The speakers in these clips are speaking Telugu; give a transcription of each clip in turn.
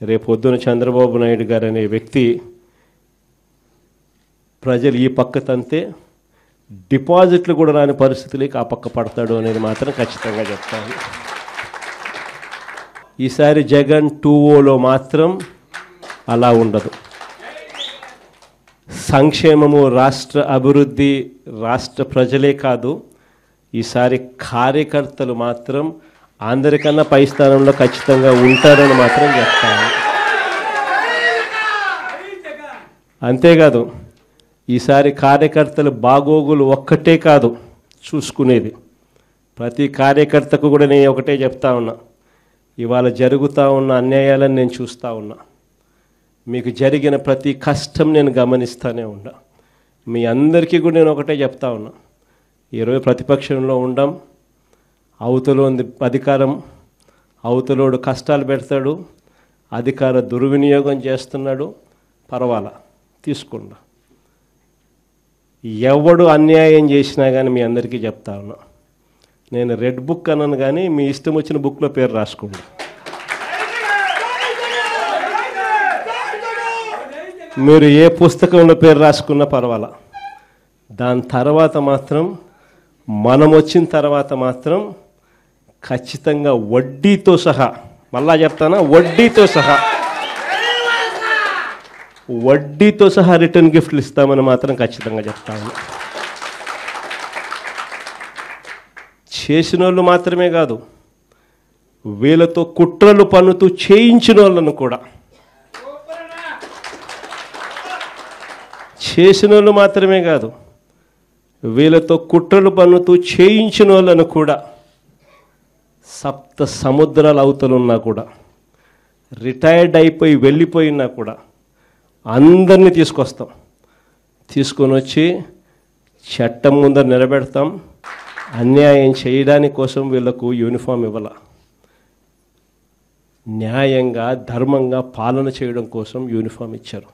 రేపొద్దున చంద్రబాబు నాయుడు గారు అనే వ్యక్తి ప్రజలు ఈ పక్క తంతే డిపాజిట్లు కూడా రాని పరిస్థితులకి ఆ పక్క పడతాడు అనేది మాత్రం ఖచ్చితంగా చెప్తాను. ఈసారి జగన్ 2.0లో మాత్రం అలా ఉండదు. సంక్షేమము, రాష్ట్ర అభివృద్ధి, రాష్ట్ర ప్రజలే కాదు, ఈసారి కార్యకర్తలు మాత్రం అందరికన్నా పై స్థానంలో ఖచ్చితంగా ఉంటారని మాత్రం చెప్తాను. అంతేకాదు, ఈసారి కార్యకర్తల బాగోగులు ఒక్కటే కాదు చూసుకునేది, ప్రతి కార్యకర్తకు కూడా నేను ఒకటే చెప్తా ఉన్నా, ఇవాళ జరుగుతూ ఉన్న అన్యాయాలను నేను చూస్తూ ఉన్నా, మీకు జరిగిన ప్రతి కష్టం నేను గమనిస్తూనే ఉన్నా. మీ అందరికీ కూడా నేను ఒకటే చెప్తా ఉన్నా, ఈరోజు ప్రతిపక్షంలో ఉండం, అవతలో అధికారం, అవతలోడు కష్టాలు పెడతాడు, అధికార దుర్వినియోగం చేస్తున్నాడు, పర్వాలా తీసుకుండా. ఎవడు అన్యాయం చేసినా కానీ మీ అందరికీ చెప్తా ఉన్నా, నేను రెడ్ బుక్ అన్నాను కానీ మీ ఇష్టం వచ్చిన బుక్లో పేరు రాసుకోండి. మీరు ఏ పుస్తకంలో పేరు రాసుకున్నా పర్వాలా. దాని తర్వాత మాత్రం మనం వచ్చిన తర్వాత మాత్రం ఖచ్చితంగా వడ్డీతో సహా, మళ్ళా చెప్తానా, వడ్డీతో సహా రిటర్న్ గిఫ్ట్లు ఇస్తామని మాత్రం ఖచ్చితంగా చెప్తాను. చేసిన వాళ్ళు మాత్రమే కాదు, వీళ్ళతో కుట్రలు పన్నుతూ చేయించిన వాళ్ళను కూడా, చేసిన వాళ్ళు మాత్రమే కాదు, వీళ్ళతో కుట్రలు పన్నుతూ చేయించిన వాళ్ళను కూడా, సప్త సముద్రాల అవతలున్నా కూడా, రిటైర్డ్ అయిపోయి వెళ్ళిపోయినా కూడా అందరినీ తీసుకొస్తాం, తీసుకొని వచ్చి చట్టం ముందర నిలబెడతాం. అన్యాయం చేయడానికి కోసం వీళ్ళకు యూనిఫామ్ ఇవ్వాల, న్యాయంగా ధర్మంగా పాలన చేయడం కోసం యూనిఫామ్ ఇచ్చారు.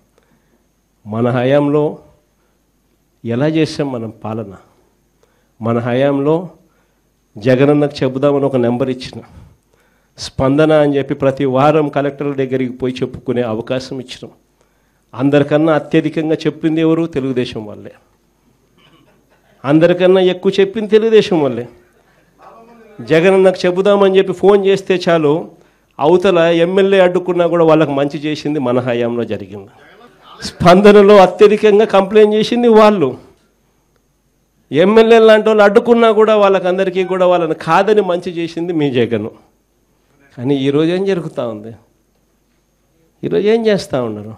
మన హయాంలో ఎలా చేసాం మనం పాలన? మన హయాంలో జగనన్నకు చెబుదామని ఒక నెంబర్ ఇచ్చిన, స్పందన అని చెప్పి ప్రతి వారం కలెక్టర్ల దగ్గరికి పోయి చెప్పుకునే అవకాశం ఇచ్చినాం. అందరికన్నా అత్యధికంగా చెప్పింది ఎవరు? తెలుగుదేశం వాళ్ళే. అందరికన్నా ఎక్కువ చెప్పింది తెలుగుదేశం వాళ్ళే. జగనన్నకు చెబుదామని చెప్పి ఫోన్ చేస్తే చాలు, అవతల ఎమ్మెల్యే అడ్డుకున్నా కూడా వాళ్ళకి మంచి చేసింది మన హయాంలో జరిగింది. స్పందనలో అత్యధికంగా కంప్లైంట్ చేసింది వాళ్ళు. ఎమ్మెల్యే లాంటి వాళ్ళు అడ్డుకున్నా కూడా వాళ్ళకందరికీ కూడా వాళ్ళని కాదని మంచి చేసింది మీ జగన్. కానీ ఈరోజు ఏం జరుగుతూ ఉంది? ఈరోజు ఏం చేస్తూ ఉన్నారు?